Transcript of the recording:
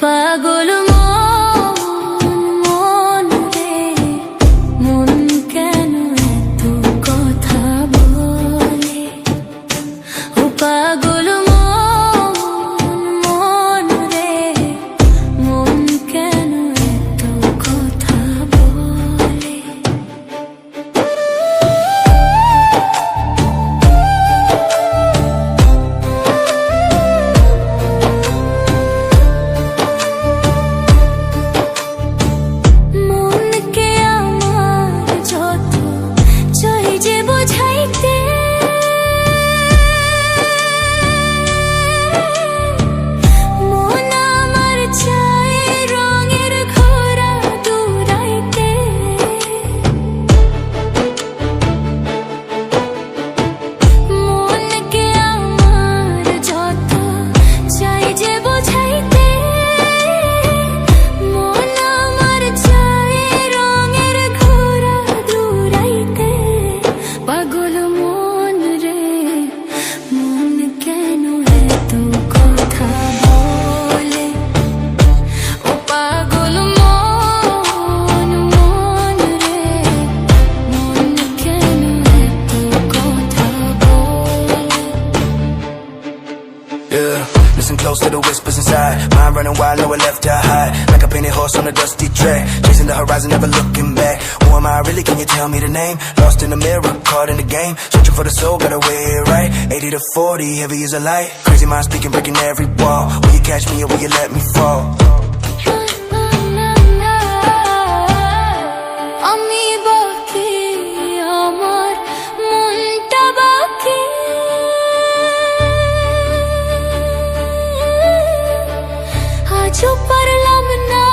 পাগল মন মন রে মন কেন এত কথা বলে ও পাগল মন মন রে মন কেন এত কথা বলে Listen close to the whispers inside. Mind running wild, nowhere left to hide. Like a painted horse on a dusty track, chasing the horizon, never looking back. Who am I really? Can you tell me the name? Lost in the mirror, caught in the game. Searching for the soul, gotta weigh it right. 80 to 40, heavy as a light. Crazy mind speaking, breaking every wall. Will you catch me or will you let me fall? আমি বাকি আমার মনটা বাকি আজও পারলাম না